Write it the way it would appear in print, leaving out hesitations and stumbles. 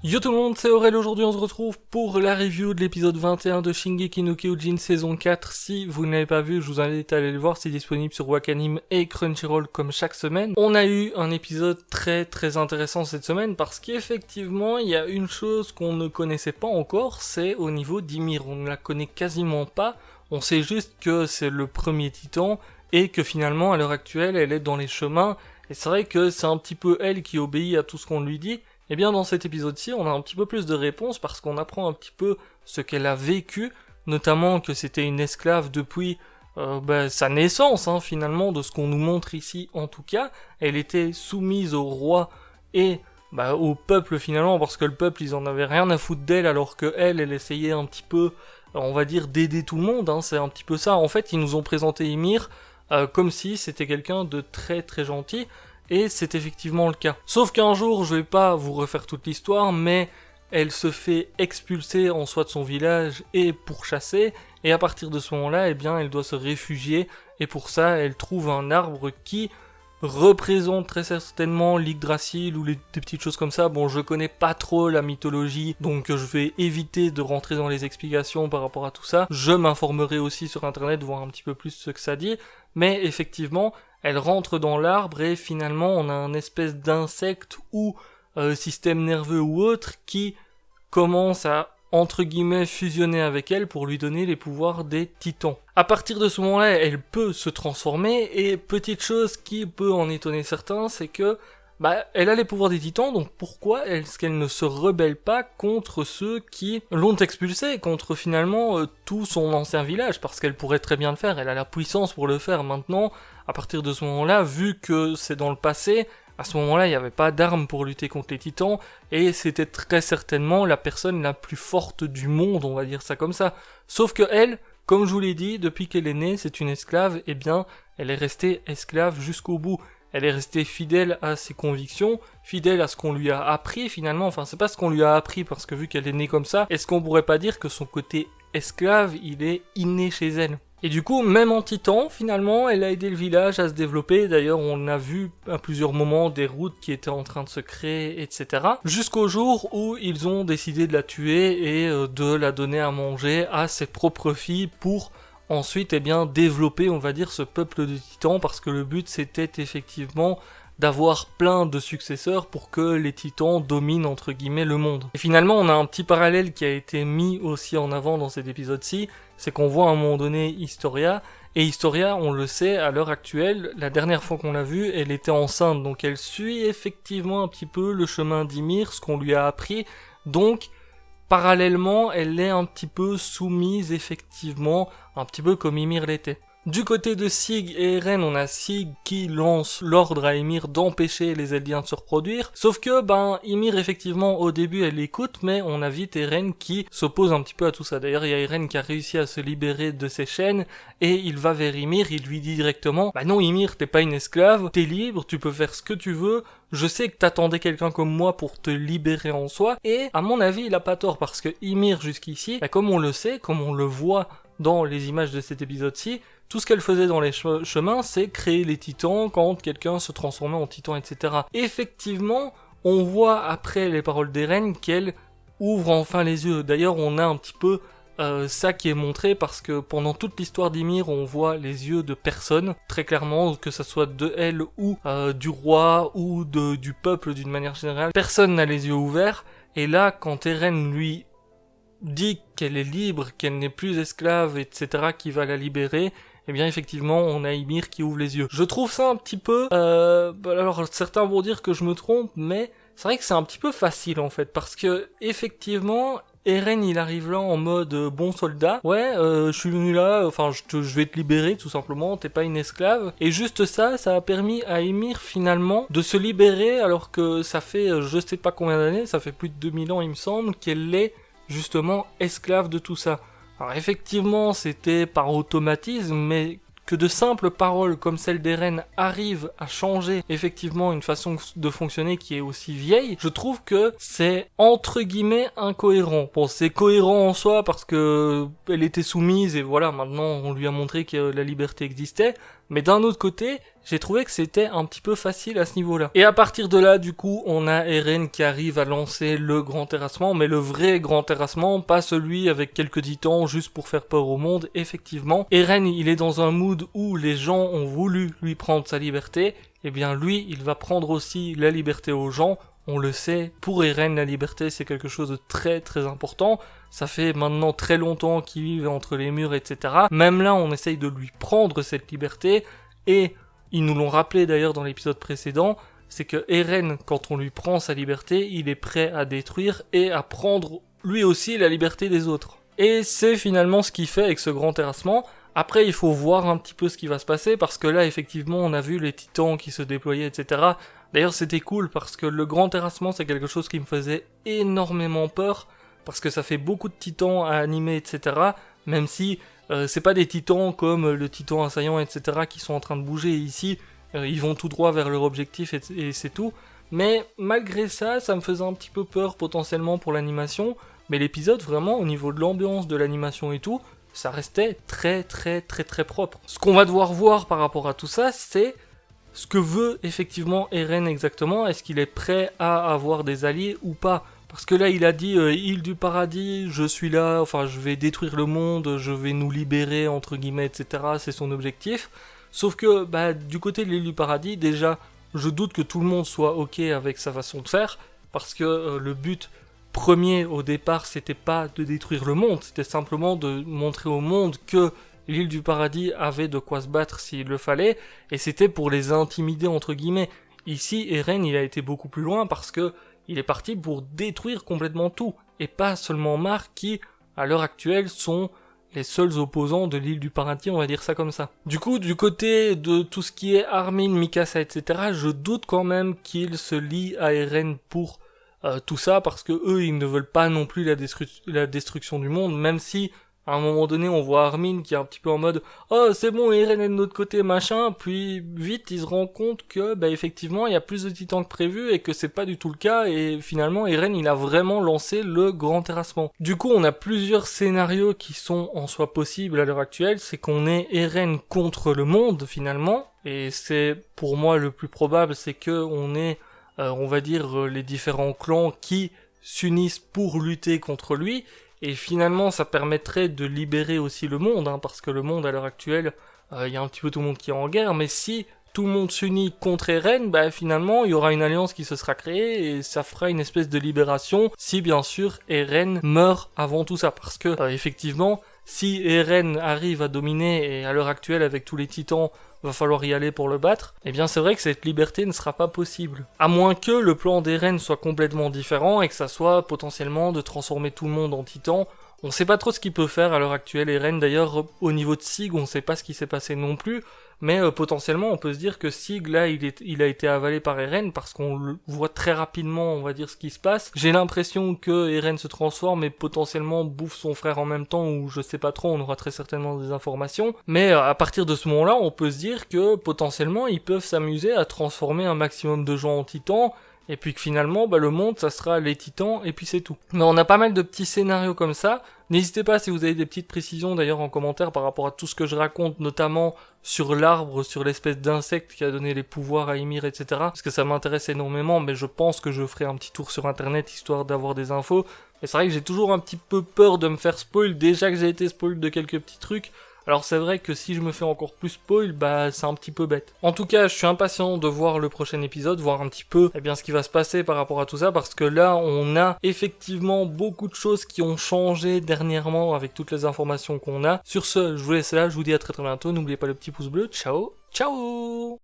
Yo tout le monde, c'est Aurel, aujourd'hui on se retrouve pour la review de l'épisode 21 de Shingeki no Kyojin saison 4. Si vous ne l'avez pas vu, je vous invite à aller le voir, c'est disponible sur Wakanim et Crunchyroll comme chaque semaine. On a eu un épisode très intéressant cette semaine parce qu'effectivement il y a une chose qu'on ne connaissait pas encore, c'est au niveau d'Ymir, on ne la connaît quasiment pas, on sait juste que c'est le premier titan et que finalement à l'heure actuelle elle est dans les chemins et c'est vrai que c'est un petit peu elle qui obéit à tout ce qu'on lui dit. Et bien dans cet épisode-ci, on a un petit peu plus de réponses parce qu'on apprend un petit peu ce qu'elle a vécu, notamment que c'était une esclave depuis sa naissance, finalement, de ce qu'on nous montre ici en tout cas. Elle était soumise au roi et au peuple finalement, parce que le peuple, ils en avaient rien à foutre d'elle, alors que elle essayait un petit peu, on va dire, d'aider tout le monde, c'est un petit peu ça. En fait, ils nous ont présenté Ymir comme si c'était quelqu'un de très gentil, et c'est effectivement le cas. Sauf qu'un jour, je vais pas vous refaire toute l'histoire, mais elle se fait expulser en soi de son village et pourchasser, et à partir de ce moment-là, elle doit se réfugier, et pour ça, elle trouve un arbre qui représente très certainement l'Yggdrasil ou des petites choses comme ça. Bon, je connais pas trop la mythologie, donc je vais éviter de rentrer dans les explications par rapport à tout ça. Je m'informerai aussi sur internet, voir un petit peu plus ce que ça dit, mais effectivement, elle rentre dans l'arbre et finalement on a un espèce d'insecte ou système nerveux ou autre qui commence à, entre guillemets, fusionner avec elle pour lui donner les pouvoirs des titans. À partir de ce moment-là, elle peut se transformer, et petite chose qui peut en étonner certains, c'est que elle a les pouvoirs des titans, donc pourquoi est-ce qu'elle ne se rebelle pas contre ceux qui l'ont expulsée, contre finalement tout son ancien village, parce qu'elle pourrait très bien le faire, elle a la puissance pour le faire maintenant. À partir de ce moment-là, vu que c'est dans le passé, à ce moment-là, il n'y avait pas d'armes pour lutter contre les titans, et c'était très certainement la personne la plus forte du monde, on va dire ça comme ça. Sauf que elle, comme je vous l'ai dit, depuis qu'elle est née, c'est une esclave, elle est restée esclave jusqu'au bout. Elle est restée fidèle à ses convictions, fidèle à ce qu'on lui a appris finalement. Enfin, c'est pas ce qu'on lui a appris, parce que vu qu'elle est née comme ça, est-ce qu'on pourrait pas dire que son côté esclave, il est inné chez elle ? Et du coup, même en titan, finalement, elle a aidé le village à se développer. D'ailleurs, on a vu à plusieurs moments des routes qui étaient en train de se créer, etc. Jusqu'au jour où ils ont décidé de la tuer et de la donner à manger à ses propres filles pour ensuite, développer, on va dire, ce peuple de titans, parce que le but, c'était effectivement d'avoir plein de successeurs pour que les titans dominent, entre guillemets, le monde. Et finalement, on a un petit parallèle qui a été mis aussi en avant dans cet épisode-ci, c'est qu'on voit à un moment donné Historia, et Historia, on le sait, à l'heure actuelle, la dernière fois qu'on l'a vue, elle était enceinte, donc elle suit effectivement un petit peu le chemin d'Ymir, ce qu'on lui a appris, donc parallèlement, elle est un petit peu soumise, effectivement, un petit peu comme Ymir l'était. Du côté de Sig et Eren, on a Sig qui lance l'ordre à Ymir d'empêcher les Eldiens de se reproduire. Sauf que, Ymir, effectivement, au début, elle l'écoute, mais on a vite Eren qui s'oppose un petit peu à tout ça. D'ailleurs, il y a Eren qui a réussi à se libérer de ses chaînes, et il va vers Ymir, il lui dit directement, non Ymir, t'es pas une esclave, t'es libre, tu peux faire ce que tu veux, je sais que t'attendais quelqu'un comme moi pour te libérer en soi, et à mon avis, il a pas tort, parce que Ymir, jusqu'ici, comme on le sait, comme on le voit dans les images de cet épisode-ci, tout ce qu'elle faisait dans les chemins, c'est créer les titans quand quelqu'un se transformait en titan, etc. Effectivement, on voit après les paroles d'Eren qu'elle ouvre enfin les yeux. D'ailleurs, on a un petit peu ça qui est montré, parce que pendant toute l'histoire d'Ymir, on voit les yeux de personne, très clairement, que ça soit de elle ou du roi ou du peuple d'une manière générale. Personne n'a les yeux ouverts, et là, quand Eren lui dit qu'elle est libre, qu'elle n'est plus esclave, etc., qu'il va la libérer, effectivement, on a Ymir qui ouvre les yeux. Je trouve ça un petit peu... alors, certains vont dire que je me trompe, mais c'est vrai que c'est un petit peu facile, en fait, parce que, effectivement, Eren, il arrive là en mode bon soldat. Ouais, je suis venu là, je vais te libérer, tout simplement, t'es pas une esclave. Et juste ça a permis à Ymir, finalement, de se libérer, alors que ça fait je sais pas combien d'années, ça fait plus de 2000 ans, il me semble, qu'elle est justement esclave de tout ça. Alors effectivement, c'était par automatisme, mais que de simples paroles comme celle d'Eren arrivent à changer effectivement une façon de fonctionner qui est aussi vieille, je trouve que c'est entre guillemets incohérent. Bon, c'est cohérent en soi parce que elle était soumise et voilà, maintenant on lui a montré que la liberté existait, mais d'un autre côté, j'ai trouvé que c'était un petit peu facile à ce niveau-là. Et à partir de là, du coup, on a Eren qui arrive à lancer le grand terrassement, mais le vrai grand terrassement, pas celui avec quelques titans juste pour faire peur au monde, effectivement. Eren, il est dans un mood où les gens ont voulu lui prendre sa liberté, et bien lui, il va prendre aussi la liberté aux gens. On le sait, pour Eren, la liberté, c'est quelque chose de très très important. Ça fait maintenant très longtemps qu'il vit entre les murs, etc. Même là, on essaye de lui prendre cette liberté. Et ils nous l'ont rappelé d'ailleurs dans l'épisode précédent, c'est que Eren, quand on lui prend sa liberté, il est prêt à détruire et à prendre lui aussi la liberté des autres. Et c'est finalement ce qu'il fait avec ce grand terrassement. Après, il faut voir un petit peu ce qui va se passer, parce que là, effectivement, on a vu les titans qui se déployaient, etc. D'ailleurs, c'était cool, parce que le grand terrassement, c'est quelque chose qui me faisait énormément peur, parce que ça fait beaucoup de titans à animer, etc. Même si c'est pas des titans comme le titan assaillant, etc. qui sont en train de bouger ici. Ils vont tout droit vers leur objectif et c'est tout. Mais malgré ça, ça me faisait un petit peu peur potentiellement pour l'animation. Mais l'épisode, vraiment, au niveau de l'ambiance, de l'animation et tout, ça restait très très très très propre. Ce qu'on va devoir voir par rapport à tout ça, c'est ce que veut effectivement Eren exactement. Est-ce qu'il est prêt à avoir des alliés ou pas? Parce que là, il a dit île du paradis, je suis là, enfin je vais détruire le monde, je vais nous libérer, entre guillemets, etc. C'est son objectif. Sauf que du côté de l'île du paradis, déjà, je doute que tout le monde soit ok avec sa façon de faire, parce que le but premier au départ, c'était pas de détruire le monde, c'était simplement de montrer au monde que l'île du paradis avait de quoi se battre s'il le fallait, et c'était pour les intimider, entre guillemets. Ici, Eren, il a été beaucoup plus loin parce que il est parti pour détruire complètement tout, et pas seulement Mark qui, à l'heure actuelle, sont les seuls opposants de l'île du paradis, on va dire ça comme ça. Du coup, du côté de tout ce qui est Armin, Mikasa, etc., je doute quand même qu'ils se lient à Eren pour tout ça, parce que eux, ils ne veulent pas non plus la destruction du monde, même si à un moment donné, on voit Armin qui est un petit peu en mode « Oh, c'est bon, Eren est de notre côté, machin », puis vite, il se rend compte que, effectivement, il y a plus de titans que prévu et que c'est pas du tout le cas, et finalement, Eren, il a vraiment lancé le grand terrassement. Du coup, on a plusieurs scénarios qui sont en soi possibles à l'heure actuelle, c'est qu'on ait Eren contre le monde, finalement, et c'est, pour moi, le plus probable, c'est que on ait, on va dire, les différents clans qui s'unissent pour lutter contre lui. Et finalement, ça permettrait de libérer aussi le monde, parce que le monde, à l'heure actuelle, il y a un petit peu tout le monde qui est en guerre, mais si tout le monde s'unit contre Eren, finalement, il y aura une alliance qui se sera créée, et ça fera une espèce de libération, si bien sûr, Eren meurt avant tout ça, parce que, effectivement, si Eren arrive à dominer, et à l'heure actuelle, avec tous les titans, va falloir y aller pour le battre, eh bien c'est vrai que cette liberté ne sera pas possible. À moins que le plan d'Eren soit complètement différent et que ça soit potentiellement de transformer tout le monde en titan. On sait pas trop ce qu'il peut faire à l'heure actuelle Eren, d'ailleurs au niveau de Sig on sait pas ce qui s'est passé non plus, mais potentiellement on peut se dire que Sig là il a été avalé par Eren parce qu'on le voit très rapidement, on va dire ce qui se passe. J'ai l'impression que Eren se transforme et potentiellement bouffe son frère en même temps, ou je sais pas trop, on aura très certainement des informations, mais à partir de ce moment là on peut se dire que potentiellement ils peuvent s'amuser à transformer un maximum de gens en titans, et puis que finalement, le monde, ça sera les titans, et puis c'est tout. Mais on a pas mal de petits scénarios comme ça. N'hésitez pas si vous avez des petites précisions, d'ailleurs, en commentaire par rapport à tout ce que je raconte, notamment sur l'arbre, sur l'espèce d'insecte qui a donné les pouvoirs à Ymir, etc. Parce que ça m'intéresse énormément, mais je pense que je ferai un petit tour sur internet, histoire d'avoir des infos. Et c'est vrai que j'ai toujours un petit peu peur de me faire spoil, déjà que j'ai été spoil de quelques petits trucs. Alors c'est vrai que si je me fais encore plus spoil, c'est un petit peu bête. En tout cas, je suis impatient de voir le prochain épisode, voir un petit peu ce qui va se passer par rapport à tout ça, parce que là, on a effectivement beaucoup de choses qui ont changé dernièrement avec toutes les informations qu'on a. Sur ce, je vous laisse là, je vous dis à très très bientôt, n'oubliez pas le petit pouce bleu, ciao, ciao!